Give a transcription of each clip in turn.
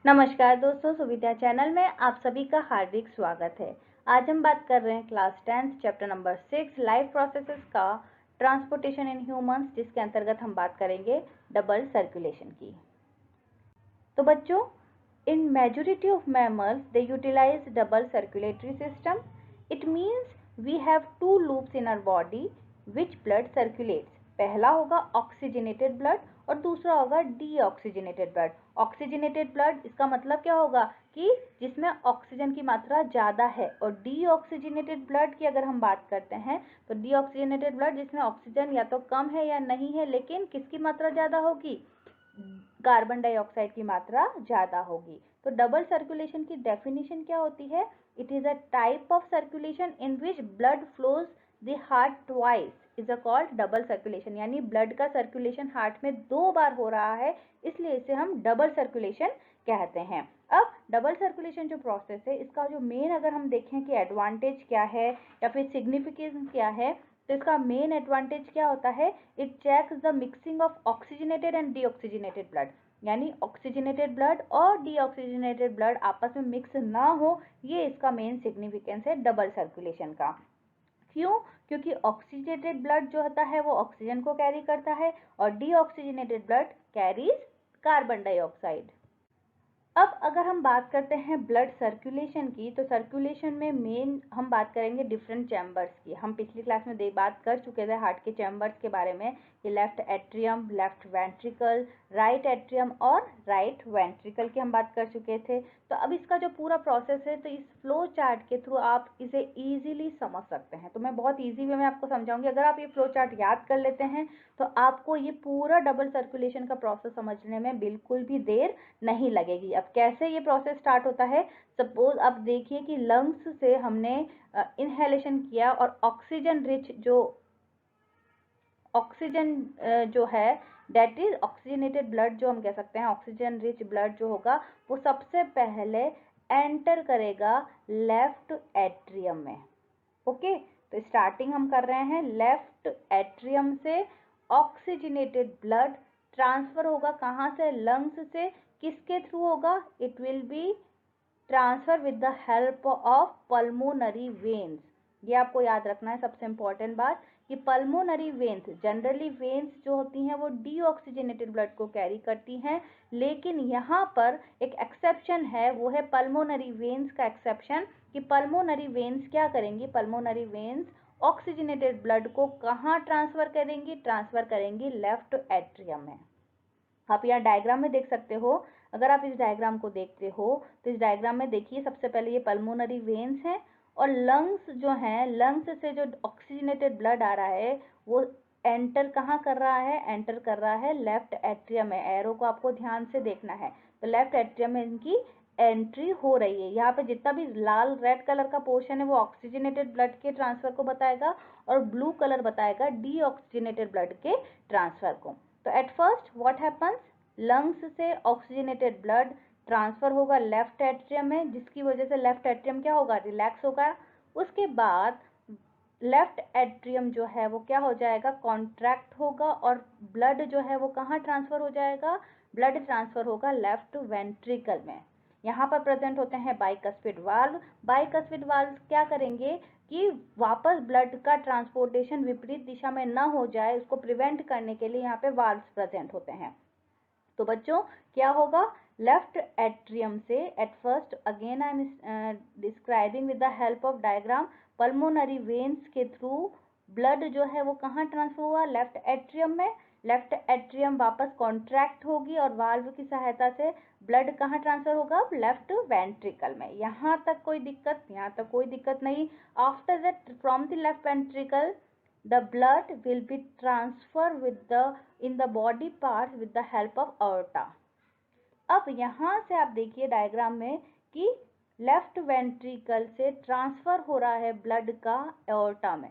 नमस्कार दोस्तों, सुविधा चैनल में आप सभी का हार्दिक स्वागत है। आज हम बात कर रहे हैं class 10 chapter number 6 life processes का ट्रांसपोर्टेशन इन ह्यूमंस, जिसके अंतर्गत हम बात करेंगे डबल सर्कुलेशन की। तो बच्चों, in majority of mammals they utilize double circulatory system. It means we have two loops in our body which blood circulates. पहला होगा ऑक्सीजनेटेड ब्लड और दूसरा होगा डीऑक्सीजनेटेड ब्लड। ऑक्सीजनेटेड ब्लड, इसका मतलब क्या होगा कि जिसमें ऑक्सीजन की मात्रा ज़्यादा है, और डीऑक्सीजनेटेड ब्लड की अगर हम बात करते हैं तो डीऑक्सीजनेटेड ब्लड जिसमें ऑक्सीजन या तो कम है या नहीं है, लेकिन किसकी मात्रा ज़्यादा होगी? कार्बन डाइऑक्साइड की मात्रा ज़्यादा होगी। तो डबल सर्कुलेशन की डेफिनेशन क्या होती है? It is a type of circulation in which blood flows the heart twice is a called double circulation. यानी ब्लड का सर्कुलेशन हार्ट में 2 बार हो रहा है, इसलिए इसे हम डबल सर्कुलेशन कहते हैं। अब डबल सर्कुलेशन जो प्रोसेस है, इसका जो मेन अगर हम देखें कि एडवांटेज क्या है या फिर सिग्निफिकेंस क्या है, तो इसका मेन एडवांटेज क्या होता है? It checks the mixing of oxygenated and deoxygenated blood. यानी ऑक्सीजनेटेड ब्लड और डीऑक्सीजनेटेड ब्लड आपस में मिक्स ना हो, ये इसका मेन सिग्निफिकेंस है डबल सर्कुलेशन का। क्यों? क्योंकि ऑक्सीजनेटेड ब्लड जो होता है वो ऑक्सीजन को कैरी करता है और deoxygenated blood carries carbon dioxide. अब अगर हम बात करते हैं ब्लड सर्कुलेशन की, तो सर्कुलेशन में मेन हम बात करेंगे डिफरेंट चैम्बर्स की। हम पिछली क्लास में बात कर चुके थे हार्ट के चैम्बर्स के बारे में कि left atrium, left ventricle, right atrium और राइट वेंट्रिकल की हम बात कर चुके थे। तो अब इसका जो पूरा प्रोसेस है, तो इस फ्लो चार्ट के थ्रू आप इसे ईजिली समझ सकते हैं। तो मैं बहुत ईजी वे में आपको समझाऊंगी। अगर आप ये फ्लो चार्ट याद कर लेते हैं तो आपको ये पूरा डबल सर्कुलेशन का प्रोसेस समझने में बिल्कुल भी देर नहीं लगेगी। अब कैसे ये प्रोसेस स्टार्ट होता है? सपोज आप देखिए कि लंग्स से हमने इनहेलेशन किया और ऑक्सीजन रिच जो ऑक्सीजन जो है, डेट इज ऑक्सीजनेटेड ब्लड जो हम कह सकते हैं, ऑक्सीजन रिच ब्लड जो होगा वो सबसे पहले एंटर करेगा लेफ्ट एट्रियम में। ओके, तो स्टार्टिंग हम कर रहे हैं लेफ्ट एट्रियम से। ऑक्सीजनेटेड ब्लड ट्रांसफर होगा कहाँ से? लंग्स से। किसके थ्रू होगा? It will be transfer with the help of pulmonary veins. ये आपको याद रखना है सबसे इंपॉर्टेंट बात, कि पल्मोनरी वेन्स, जनरली वेन्स जो होती हैं वो डीऑक्सीजनेटेड ब्लड को कैरी करती हैं, लेकिन यहाँ पर एक एक्सेप्शन है, वो है पल्मोनरी वेन्स का एक्सेप्शन। कि पल्मोनरी वेन्स क्या करेंगी? पल्मोनरी वेन्स ऑक्सीजनेटेड ब्लड को कहाँ ट्रांसफर करेंगी? ट्रांसफर करेंगी लेफ्ट एट्रियम में। आप यहाँ डायग्राम में देख सकते हो। अगर आप इस डायग्राम को देखते हो तो इस डायग्राम में देखिए, सबसे पहले ये पल्मोनरी वेन्स हैं और लंग्स जो हैं, लंग्स से जो ऑक्सीजनेटेड ब्लड आ रहा है वो एंटर कहाँ कर रहा है? एंटर कर रहा है लेफ्ट एट्रियम में। एरो को आपको ध्यान से देखना है। तो लेफ्ट एट्रियम में इनकी एंट्री हो रही है। यहाँ पे जितना भी लाल रेड कलर का पोर्शन है वो ऑक्सीजनेटेड ब्लड के ट्रांसफर को बताएगा और ब्लू कलर बताएगा डीऑक्सीजनेटेड ब्लड के ट्रांसफर को। तो at first what happens? Lungs से ऑक्सीजनेटेड ब्लड ट्रांसफर होगा लेफ्ट एट्रियम में, जिसकी वजह से लेफ्ट एट्रियम क्या होगा? रिलैक्स होगा। उसके बाद लेफ्ट एट्रियम जो है वो क्या हो जाएगा? कॉन्ट्रैक्ट होगा और ब्लड जो है वो कहाँ ट्रांसफर हो जाएगा? ब्लड ट्रांसफर होगा लेफ्ट वेंट्रिकल में। यहाँ पर प्रेजेंट होते हैं बाइकस्पिड वाल्व। बाइकस्पिड वाल्व क्या करेंगे कि वापस ब्लड का ट्रांसपोर्टेशन विपरीत दिशा में ना हो जाए, उसको प्रिवेंट करने के लिए यहाँ पे वाल्व्स प्रेजेंट होते हैं। तो बच्चों क्या होगा? लेफ्ट एट्रियम से at first, again I am describing with the help of diagram, pulmonary veins के थ्रू ब्लड जो है वो कहाँ ट्रांसफर हुआ? लेफ्ट एट्रियम में। लेफ्ट एट्रियम वापस कॉन्ट्रैक्ट होगी और वाल्व की सहायता से ब्लड कहाँ ट्रांसफर होगा? लेफ्ट वेंट्रिकल में। यहाँ तक कोई दिक्कत? यहाँ तक कोई दिक्कत नहीं। After that from the left ventricle the blood will be transferred in the body parts with the help of aorta। अब यहाँ से आप देखिए डायग्राम में कि लेफ्ट वेंट्रिकल से ट्रांसफर हो रहा है ब्लड का एओर्टा में।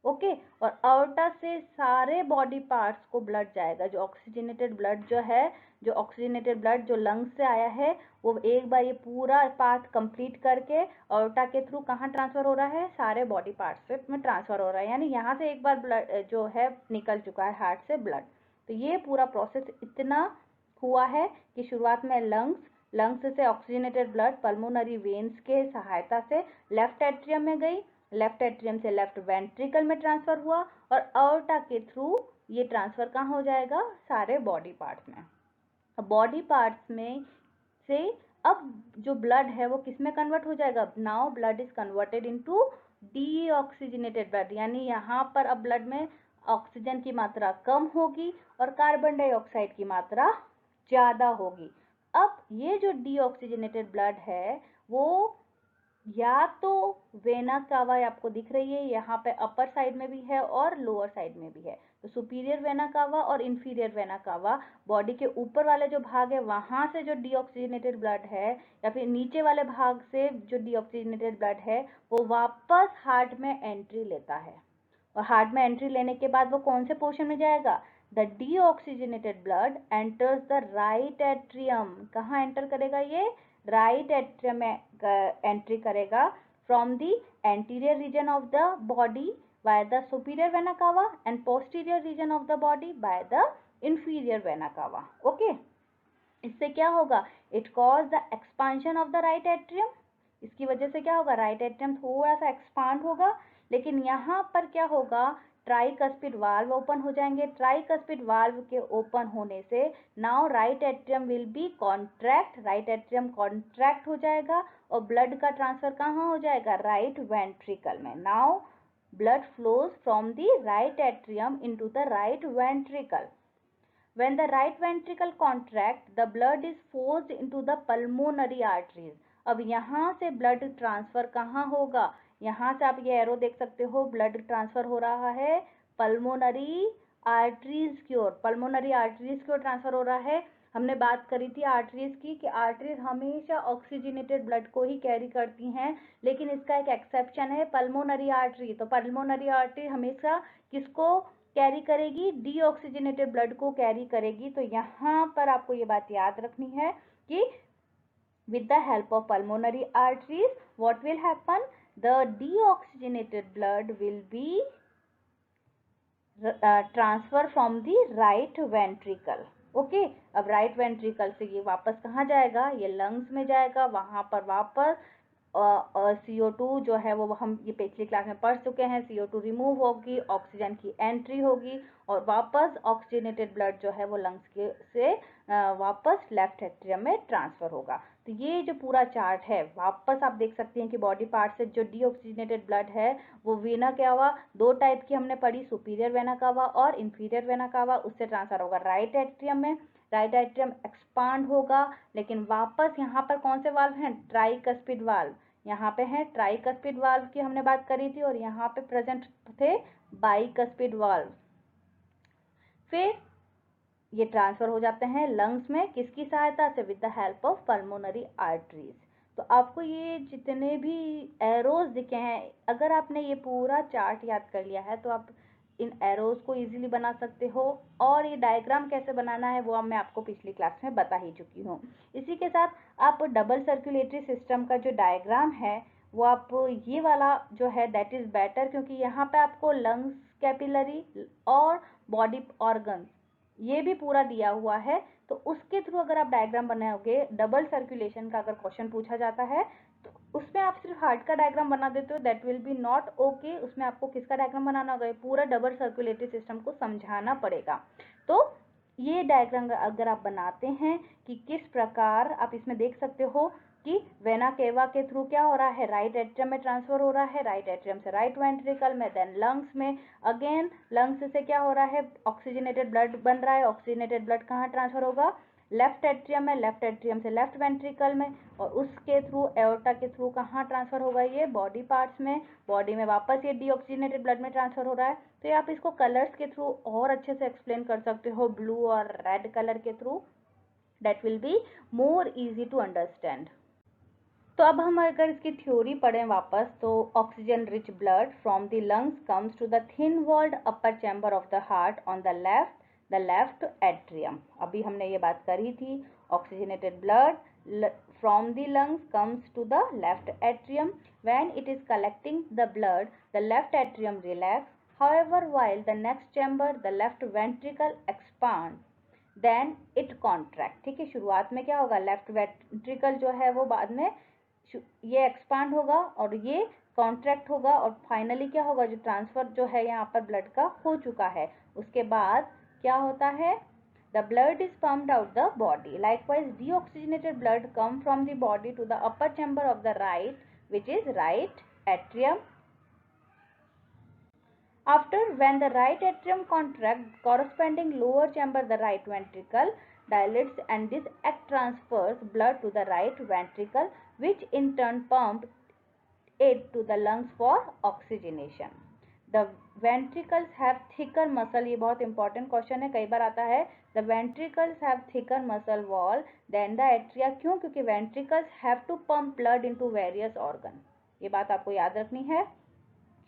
ओके, और अओर्टा से सारे बॉडी पार्ट्स को ब्लड जाएगा। जो ऑक्सीजनेटेड ब्लड जो है, जो ऑक्सीजनेटेड ब्लड जो लंग्स से आया है, वो एक बार ये पूरा पार्ट कंप्लीट करके अओर्टा के थ्रू कहाँ ट्रांसफर हो रहा है? सारे बॉडी पार्ट्स में ट्रांसफर हो रहा है। यानी यहाँ से एक बार ब्लड जो है निकल चुका है हार्ट से ब्लड। तो ये पूरा प्रोसेस इतना हुआ है कि शुरुआत में लंग्स, लंग्स से ऑक्सीजनेटेड ब्लड पल्मोनरी वेन्स के सहायता से लेफ्ट एट्रियम में गई, लेफ्ट एट्रियम से लेफ्ट वेंट्रिकल में ट्रांसफर हुआ और अओर्टा के थ्रू ये ट्रांसफर कहाँ हो जाएगा, सारे बॉडी पार्ट्स में। बॉडी पार्ट्स में से अब जो ब्लड है वो किस में कन्वर्ट हो जाएगा, now blood is converted into deoxygenated blood, यानी यहाँ पर अब ब्लड में ऑक्सीजन की मात्रा कम होगी और कार्बन डाइऑक्साइड की मात्रा ज़्यादा होगी। अब ये जो डीऑक्सीजनेटेड ब्लड है वो या तो वेना कावा आपको दिख रही है, यहाँ पे अपर साइड में भी है और लोअर साइड में भी है, तो सुपीरियर वेना कावा और इंफीरियर वेना कावा, बॉडी के ऊपर वाले जो भाग है वहां से जो डीऑक्सीजनेटेड ब्लड है या फिर नीचे वाले भाग से जो डीऑक्सीजनेटेड ब्लड है वो वापस हार्ट में एंट्री लेता है, और हार्ट में एंट्री लेने के बाद वो कौन से पोर्शन में जाएगा, the deoxygenated blood enters the right atrium, कहाँ एंटर करेगा, ये राइट एट्रियम में एंट्री करेगा, from the anterior reason of the body by the superior vena cava and posterior region of the body by the inferior vena cava. Okay, इससे क्या होगा, it cause the expansion of the right atrium, इसकी वजह से क्या होगा, right atrium थोड़ा सा एक्सपांड होगा, लेकिन यहाँ पर क्या होगा, ट्राइकस्पिड वाल्व ओपन हो जाएंगे, ट्राइकस्पिड वाल्व के ओपन होने से now right atrium will be contract, right atrium contract हो जाएगा और ब्लड का ट्रांसफर कहाँ हो जाएगा, राइट वेंट्रिकल में। Now blood flows from the right atrium into the right ventricle. When the right ventricle contracts, the blood is forced into the pulmonary arteries. अब यहाँ से ब्लड ट्रांसफर कहाँ होगा, यहाँ से आप ये एरो देख सकते हो, ब्लड ट्रांसफर हो रहा है पल्मोनरी आर्टरीज की ओर, पल्मोनरी आर्टरीज की ओर ट्रांसफर हो रहा है। हमने बात करी थी आर्टरीज की कि आर्टरीज हमेशा ऑक्सीजनेटेड ब्लड को ही कैरी करती हैं, लेकिन इसका एक एक्सेप्शन है पल्मोनरी आर्टरी, तो पल्मोनरी आर्टरी हमेशा किसको कैरी करेगी, डीऑक्सीजनेटेड ब्लड को कैरी करेगी। तो यहाँ पर आपको ये बात याद रखनी है कि with the help of pulmonary arteries what will happen, the deoxygenated blood will be transfer from the right ventricle. Okay, अब राइट वेंट्रिकल से ये वापस कहाँ जाएगा, ये लंग्स में जाएगा, वहां पर वापस CO2 जो है वो हम ये पिछली क्लास में पढ़ चुके हैं, CO2 रिमूव होगी, ऑक्सीजन की एंट्री होगी और वापस ऑक्सीजनेटेड ब्लड जो है वो लंग्स के से वापस लेफ्ट एट्रियम में ट्रांसफर होगा। तो ये जो पूरा चार्ट है वापस आप देख सकते हैं कि बॉडी पार्ट से जो डीऑक्सीजनेटेड ब्लड है वो वेना कावा, दो टाइप की हमने पढ़ी, सुपीरियर वेना कावा और इंफीरियर वेना कावा, उससे ट्रांसफर होगा राइट एट्रियम में, राइट एट्रियम एक्सपांड होगा, लेकिन वापस यहाँ पर कौन से वाल्व हैं, ट्राइकस्पिड वाल्व, यहाँ पे है ट्राइकस्पिड वाल्व की हमने बात करी थी और यहाँ पे प्रेजेंट थे बाइकस्पिड वाल्व। फिर ये ट्रांसफर हो जाते हैं लंग्स में, किसकी सहायता से, with the help of pulmonary arteries. तो आपको ये जितने भी एरोज दिखे हैं, अगर आपने ये पूरा चार्ट याद कर लिया है तो आप इन एरोज को इजीली बना सकते हो, और ये डायग्राम कैसे बनाना है वो मैं आपको पिछली क्लास में बता ही चुकी हूँ। इसी के साथ आप डबल सर्कुलेटरी सिस्टम का जो डायग्राम है वो आप ये वाला जो है दैट इज बेटर, क्योंकि यहाँ पे आपको लंग्स, कैपिलरी और बॉडी ऑर्गन्स ये भी पूरा दिया हुआ है, तो उसके थ्रू अगर आप डायग्राम बनाओगे, डबल सर्कुलेशन का अगर क्वेश्चन पूछा जाता है तो उसमें आप सिर्फ हार्ट का डायग्राम बना देते हो, that will B not okay, उसमें आपको किसका डायग्राम बनाना होगा, पूरा डबल सर्कुलेटरी सिस्टम को समझाना पड़ेगा। तो ये डायग्राम अगर आप बनाते हैं कि किस प्रकार, आप इसमें देख सकते हो कि वेना केवा के थ्रू क्या हो रहा है, राइट एट्रियम में ट्रांसफर हो रहा है, राइट एट्रियम से राइट वेंट्रिकल में, देन लंग्स में, अगेन लंग्स से क्या हो रहा है, ऑक्सीजनेटेड ब्लड बन रहा है, ऑक्सीजनेटेड ब्लड कहाँ ट्रांसफर होगा, लेफ्ट एट्रियम में, लेफ्ट एट्रियम से लेफ्ट वेंट्रिकल में, और उसके थ्रू एओर्टा के थ्रू कहाँ ट्रांसफर होगा, ये बॉडी पार्ट्स में, बॉडी में वापस ये डीऑक्सीजनेटेड ब्लड में ट्रांसफर हो रहा है। तो आप इसको कलर्स के थ्रू और अच्छे से एक्सप्लेन कर सकते हो, ब्लू और रेड कलर के through, that will be more easy to understand. तो अब हम अगर इसकी थ्योरी पढ़ें वापस, तो oxygen rich blood from the lungs comes to the thin walled upper chamber of the heart on the left atrium. अभी हमने ये बात करी थी, oxygenated blood from the lungs comes to the left atrium, when it is collecting the blood the left atrium relax, however while the next chamber the left ventricle expands, then it contract. ठीक है, शुरुआत में क्या होगा, left ventricle जो है वो बाद में ये एक्सपांड होगा और ये कॉन्ट्रैक्ट होगा और फाइनली क्या होगा, जो ट्रांसफर जो है यहाँ पर ब्लड का हो चुका है, उसके बाद क्या होता है, the blood is pumped out the body. Likewise, deoxygenated blood come from the body to the upper chamber of the right, which is right atrium. After, when the right atrium contracts, corresponding lower chamber, the right ventricle, dilates, and this act transfers blood to the right ventricle, which in turn pumps it to the lungs for oxygenation. The ventricles have thicker muscle, ये बहुत important question है, कई बार आता है, the ventricles have thicker muscle wall than the atria. क्यों, क्योंकि ventricles have to pump blood into various organ. ये बात आपको याद रखनी है,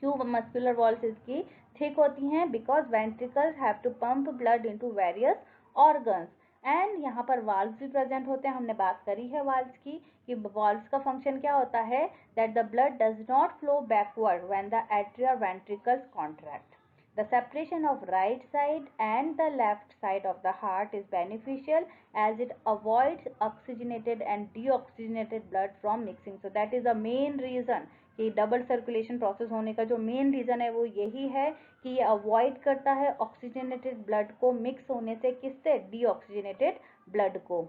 क्यों मस्कुलर वॉल्स इसकी थिक होती हैं, because ventricles have to pump blood into various organs. And यहाँ पर वाल्व्स भी प्रेजेंट होते हैं, हमने बात करी है वाल्व्स की, कि वाल्व्स का फंक्शन क्या होता है, that the blood does not flow backward when the atria ventricles contract. The separation of right side and the left side of the heart is beneficial as it avoids oxygenated and deoxygenated blood from mixing. So that is the main reason कि double circulation process होने का जो main reason है वो यही है कि ये अवॉइड करता है ऑक्सीजनेटेड ब्लड को मिक्स होने से, किससे, डीऑक्सीजनेटेड ब्लड को।